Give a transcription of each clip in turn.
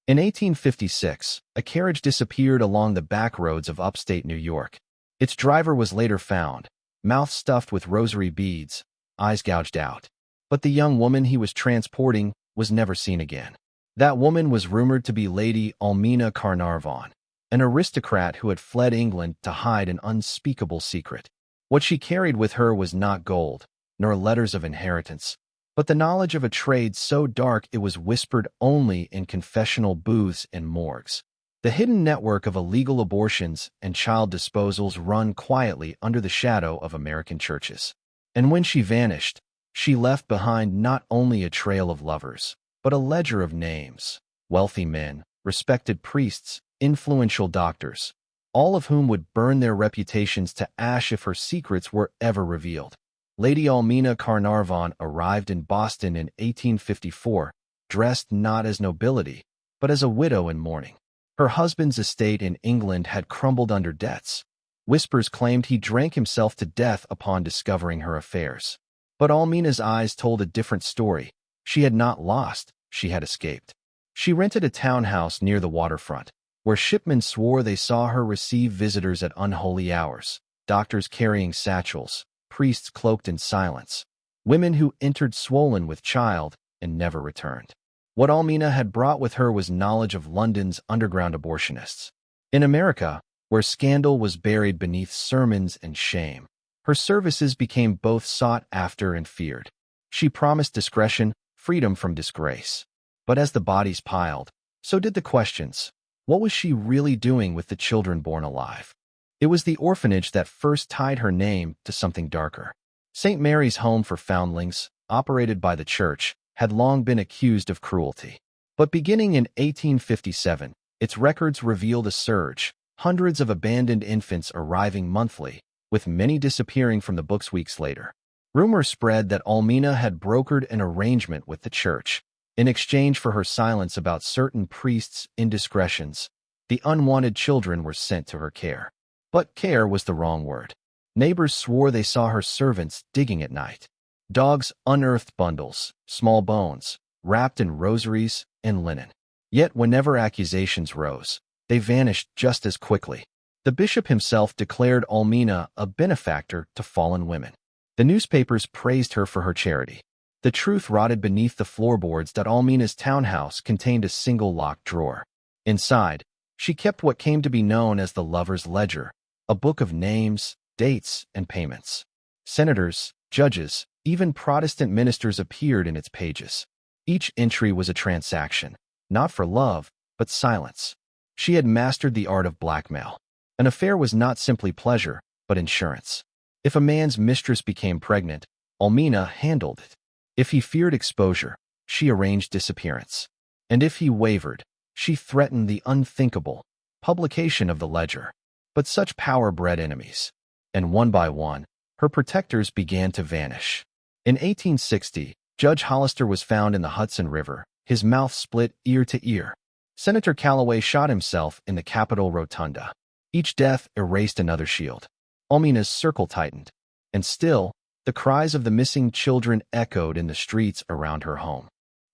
In 1856, a carriage disappeared along the back roads of upstate New York. Its driver was later found, mouth stuffed with rosary beads, eyes gouged out. But the young woman he was transporting was never seen again. That woman was rumored to be Lady Almina Carnarvon, an aristocrat who had fled England to hide an unspeakable secret. What she carried with her was not gold, nor letters of inheritance, but the knowledge of a trade so dark it was whispered only in confessional booths and morgues. The hidden network of illegal abortions and child disposals run quietly under the shadow of American churches. And when she vanished, she left behind not only a trail of lovers, but a ledger of names, wealthy men, respected priests, influential doctors, all of whom would burn their reputations to ash if her secrets were ever revealed. Lady Almina Carnarvon arrived in Boston in 1854, dressed not as nobility, but as a widow in mourning. Her husband's estate in England had crumbled under debts. Whispers claimed he drank himself to death upon discovering her affairs. But Almina's eyes told a different story. She had not lost, she had escaped. She rented a townhouse near the waterfront, where shipmen swore they saw her receive visitors at unholy hours, doctors carrying satchels, priests cloaked in silence, women who entered swollen with child and never returned. What Almina had brought with her was knowledge of London's underground abortionists. In America, where scandal was buried beneath sermons and shame, her services became both sought after and feared. She promised discretion, freedom from disgrace. But as the bodies piled, so did the questions. What was she really doing with the children born alive? It was the orphanage that first tied her name to something darker. St. Mary's Home for Foundlings, operated by the church, had long been accused of cruelty. But beginning in 1857, its records revealed a surge, hundreds of abandoned infants arriving monthly, with many disappearing from the books weeks later. Rumors spread that Almina had brokered an arrangement with the church. In exchange for her silence about certain priests' indiscretions, the unwanted children were sent to her care. But care was the wrong word. Neighbors swore they saw her servants digging at night. Dogs unearthed bundles, small bones, wrapped in rosaries and linen. Yet whenever accusations rose, they vanished just as quickly. The bishop himself declared Almina a benefactor to fallen women. The newspapers praised her for her charity. The truth rotted beneath the floorboards that Almina's townhouse contained a single locked drawer. Inside, she kept what came to be known as the lover's ledger, a book of names, dates, and payments. Senators, judges, even Protestant ministers appeared in its pages. Each entry was a transaction, not for love, but silence. She had mastered the art of blackmail. An affair was not simply pleasure, but insurance. If a man's mistress became pregnant, Almina handled it. If he feared exposure, she arranged disappearance. And if he wavered, she threatened the unthinkable, publication of the ledger. But such power bred enemies. And one by one, her protectors began to vanish. In 1860, Judge Hollister was found in the Hudson River, his mouth split ear to ear. Senator Calloway shot himself in the Capitol Rotunda. Each death erased another shield. Almina's circle tightened. And still, the cries of the missing children echoed in the streets around her home.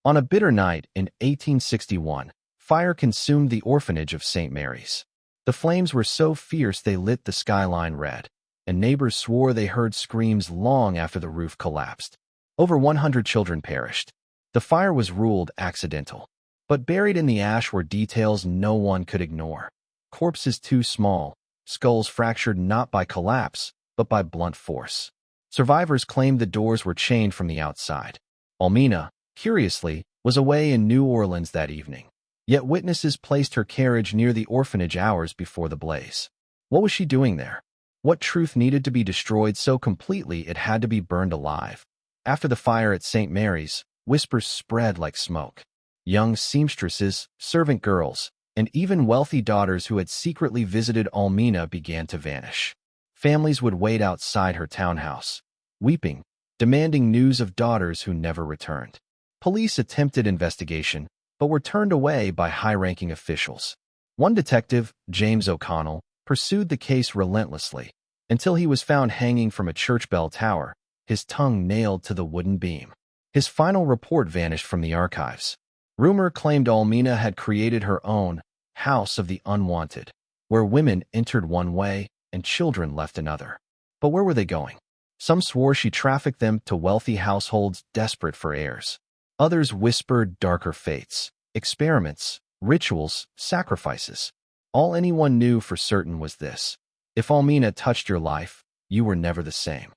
On a bitter night in 1861, fire consumed the orphanage of St. Mary's. The flames were so fierce they lit the skyline red, and neighbors swore they heard screams long after the roof collapsed. Over 100 children perished. The fire was ruled accidental, but buried in the ash were details no one could ignore. Corpses too small, skulls fractured not by collapse, but by blunt force. Survivors claimed the doors were chained from the outside. Almina, curiously, was away in New Orleans that evening. Yet witnesses placed her carriage near the orphanage hours before the blaze. What was she doing there? What truth needed to be destroyed so completely it had to be burned alive? After the fire at St. Mary's, whispers spread like smoke. Young seamstresses, servant girls, and even wealthy daughters who had secretly visited Almina began to vanish. Families would wait outside her townhouse, weeping, demanding news of daughters who never returned. Police attempted investigation, but were turned away by high-ranking officials. One detective, James O'Connell, pursued the case relentlessly, until he was found hanging from a church bell tower, his tongue nailed to the wooden beam. His final report vanished from the archives. Rumor claimed Almina had created her own House of the Unwanted, where women entered one way and children left another. But where were they going? Some swore she trafficked them to wealthy households desperate for heirs. Others whispered darker fates, experiments, rituals, sacrifices. All anyone knew for certain was this: if Almina touched your life, you were never the same.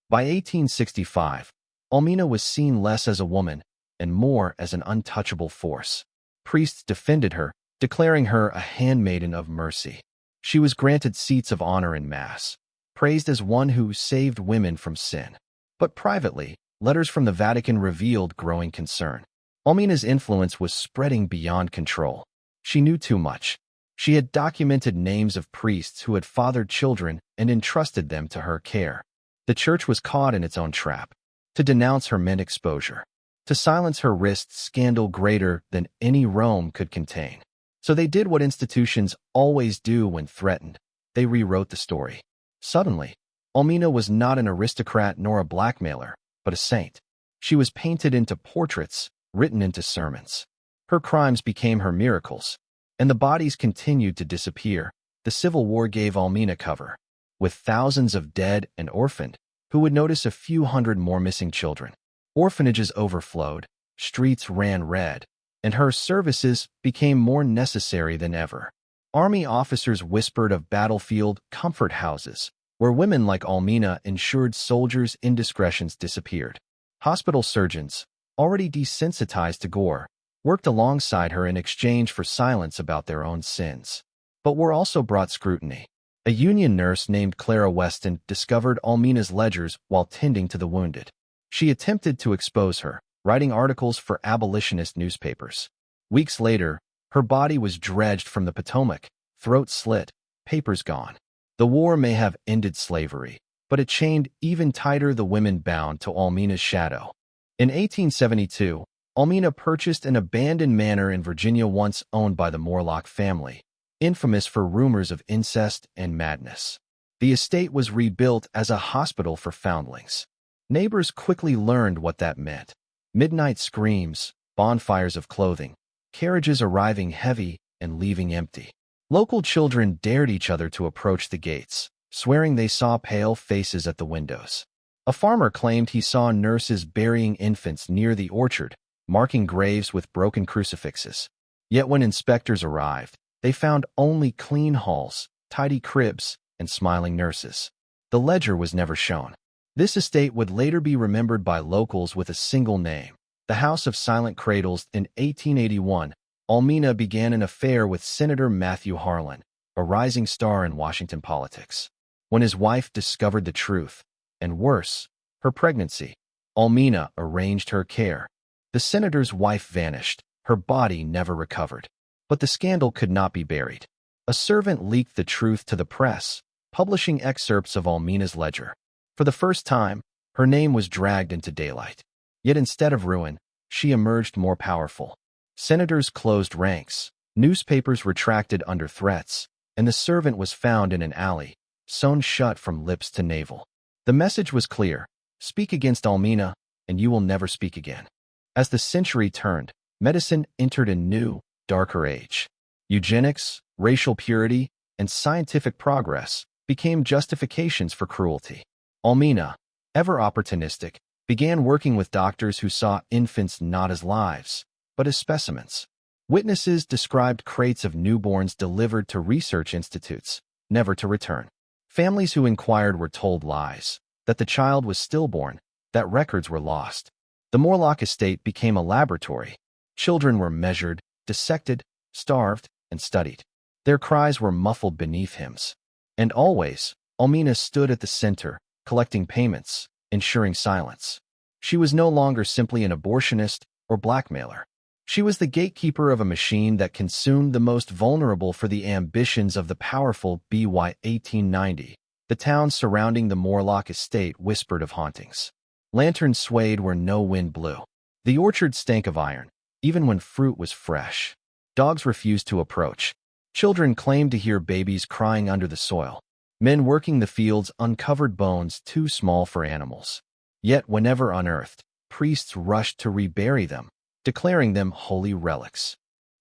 By 1865, Almina was seen less as a woman and more as an untouchable force. Priests defended her, declaring her a handmaiden of mercy. She was granted seats of honor in Mass, praised as one who saved women from sin. But privately, letters from the Vatican revealed growing concern. Almina's influence was spreading beyond control. She knew too much. She had documented names of priests who had fathered children and entrusted them to her care. The church was caught in its own trap. To denounce her meant exposure. To silence her risked scandal greater than any Rome could contain. So they did what institutions always do when threatened. They rewrote the story. Suddenly, Almina was not an aristocrat nor a blackmailer, but a saint. She was painted into portraits, written into sermons. Her crimes became her miracles, and the bodies continued to disappear. The Civil War gave Almina cover. With thousands of dead and orphaned, who would notice a few hundred more missing children? Orphanages overflowed, streets ran red, and her services became more necessary than ever. Army officers whispered of battlefield comfort houses, where women like Almina ensured soldiers' indiscretions disappeared. Hospital surgeons, already desensitized to gore, worked alongside her in exchange for silence about their own sins. But war also brought scrutiny. A Union nurse named Clara Weston discovered Almina's ledgers while tending to the wounded. She attempted to expose her, writing articles for abolitionist newspapers. Weeks later, her body was dredged from the Potomac, throat slit, papers gone. The war may have ended slavery, but it chained even tighter the women bound to Almina's shadow. In 1872, Almina purchased an abandoned manor in Virginia once owned by the Morlock family, infamous for rumors of incest and madness. The estate was rebuilt as a hospital for foundlings. Neighbors quickly learned what that meant. Midnight screams, bonfires of clothing, carriages arriving heavy and leaving empty. Local children dared each other to approach the gates, swearing they saw pale faces at the windows. A farmer claimed he saw nurses burying infants near the orchard, marking graves with broken crucifixes. Yet when inspectors arrived, they found only clean halls, tidy cribs, and smiling nurses. The ledger was never shown. This estate would later be remembered by locals with a single name, the House of Silent Cradles. In 1881, Almina began an affair with Senator Matthew Harlan, a rising star in Washington politics. When his wife discovered the truth, and worse, her pregnancy, Almina arranged her care. The senator's wife vanished, her body never recovered. But the scandal could not be buried. A servant leaked the truth to the press, publishing excerpts of Almina's ledger. For the first time, her name was dragged into daylight. Yet instead of ruin, she emerged more powerful. Senators closed ranks, newspapers retracted under threats, and the servant was found in an alley, sewn shut from lips to navel. The message was clear: speak against Almina, and you will never speak again. As the century turned, medicine entered a new, darker age. Eugenics, racial purity, and scientific progress became justifications for cruelty. Almina, ever opportunistic, began working with doctors who saw infants not as lives, but as specimens. Witnesses described crates of newborns delivered to research institutes, never to return. Families who inquired were told lies, that the child was stillborn, that records were lost. The Morlock estate became a laboratory. Children were measured, dissected, starved, and studied. Their cries were muffled beneath hymns. And always, Almina stood at the center, collecting payments, ensuring silence. She was no longer simply an abortionist or blackmailer. She was the gatekeeper of a machine that consumed the most vulnerable for the ambitions of the powerful. By 1890, the towns surrounding the Morlock estate whispered of hauntings. Lanterns swayed where no wind blew. The orchard stank of iron, even when fruit was fresh. Dogs refused to approach. Children claimed to hear babies crying under the soil. Men working the fields uncovered bones too small for animals. Yet whenever unearthed, priests rushed to rebury them, declaring them holy relics.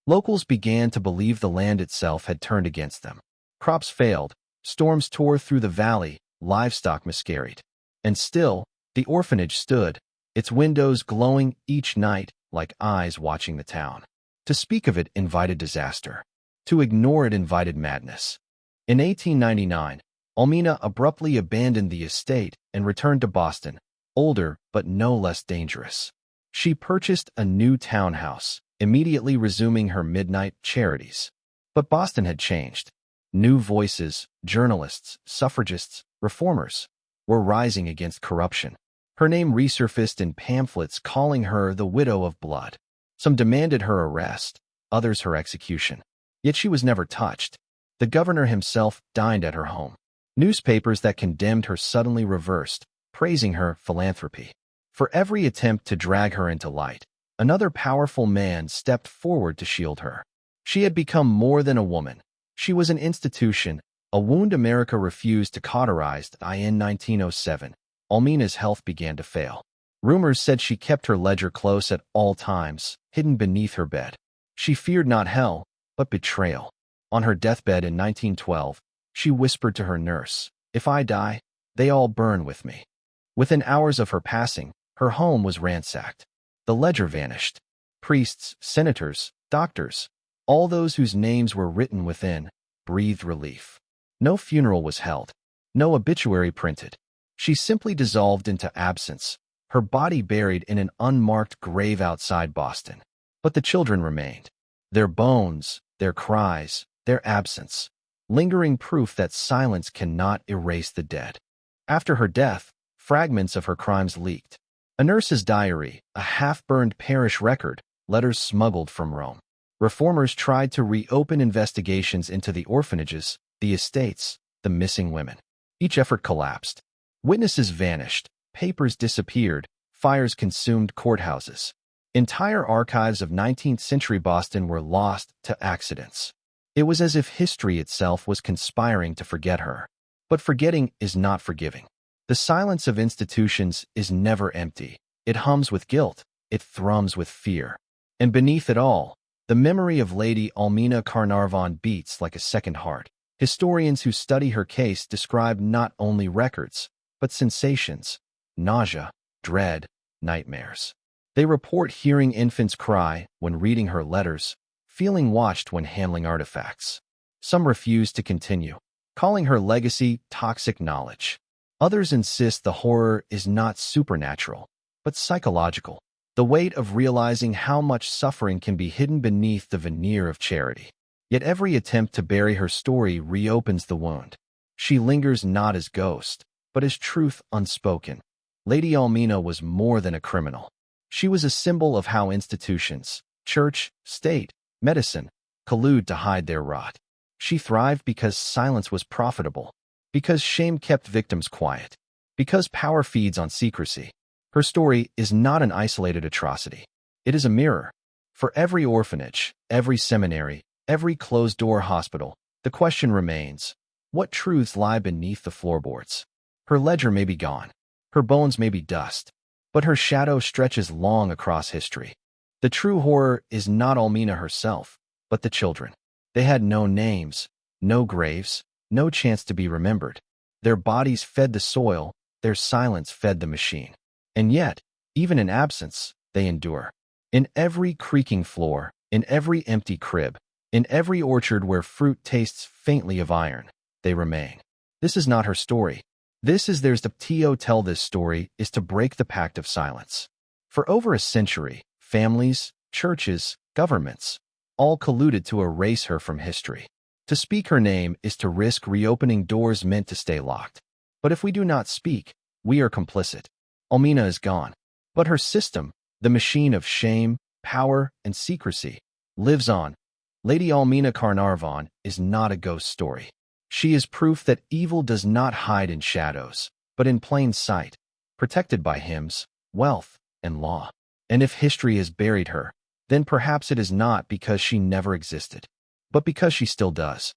Locals began to believe the land itself had turned against them. Crops failed, storms tore through the valley, livestock miscarried. And still, the orphanage stood, its windows glowing each night like eyes watching the town. To speak of it invited disaster. To ignore it invited madness. In 1899, Almina abruptly abandoned the estate and returned to Boston, older but no less dangerous. She purchased a new townhouse, immediately resuming her midnight charities. But Boston had changed. New voices, journalists, suffragists, reformers, were rising against corruption. Her name resurfaced in pamphlets calling her the widow of blood. Some demanded her arrest, others her execution. Yet she was never touched. The governor himself dined at her home. Newspapers that condemned her suddenly reversed, praising her philanthropy. For every attempt to drag her into light, another powerful man stepped forward to shield her. She had become more than a woman. She was an institution, a wound America refused to cauterize. In 1907, Almina's health began to fail. Rumors said she kept her ledger close at all times, hidden beneath her bed. She feared not hell, but betrayal. On her deathbed in 1912, she whispered to her nurse, "If I die, they all burn with me." Within hours of her passing, her home was ransacked. The ledger vanished. Priests, senators, doctors, all those whose names were written within, breathed relief. No funeral was held, no obituary printed. She simply dissolved into absence, her body buried in an unmarked grave outside Boston. But the children remained. Their bones, their cries, their absence, lingering proof that silence cannot erase the dead. After her death, fragments of her crimes leaked. A nurse's diary, a half-burned parish record, letters smuggled from Rome. Reformers tried to reopen investigations into the orphanages, the estates, the missing women. Each effort collapsed. Witnesses vanished, papers disappeared, fires consumed courthouses. Entire archives of 19th-century Boston were lost to accidents. It was as if history itself was conspiring to forget her. But forgetting is not forgiving. The silence of institutions is never empty. It hums with guilt. It thrums with fear. And beneath it all, the memory of Lady Almina Carnarvon beats like a second heart. Historians who study her case describe not only records, but sensations, nausea, dread, nightmares. They report hearing infants cry when reading her letters, feeling watched when handling artifacts. Some refuse to continue, calling her legacy toxic knowledge. Others insist the horror is not supernatural, but psychological. The weight of realizing how much suffering can be hidden beneath the veneer of charity. Yet every attempt to bury her story reopens the wound. She lingers not as ghost, but as truth unspoken. Lady Almina was more than a criminal. She was a symbol of how institutions, church, state, medicine, collude to hide their rot. She thrived because silence was profitable, because shame kept victims quiet, because power feeds on secrecy. Her story is not an isolated atrocity. It is a mirror. For every orphanage, every seminary, every closed-door hospital, the question remains, what truths lie beneath the floorboards? Her ledger may be gone. Her bones may be dust. But her shadow stretches long across history. The true horror is not Almina herself, but the children. They had no names, no graves, no chance to be remembered. Their bodies fed the soil, their silence fed the machine. And yet, even in absence, they endure. In every creaking floor, in every empty crib, in every orchard where fruit tastes faintly of iron, they remain. This is not her story. This is theirs. To tell this story is to break the pact of silence. For over a century, families, churches, governments, all colluded to erase her from history. To speak her name is to risk reopening doors meant to stay locked. But if we do not speak, we are complicit. Almina is gone. But her system, the machine of shame, power, and secrecy, lives on. Lady Almina Carnarvon is not a ghost story. She is proof that evil does not hide in shadows, but in plain sight, protected by hymns, wealth, and law. And if history has buried her, then perhaps it is not because she never existed, but because she still does.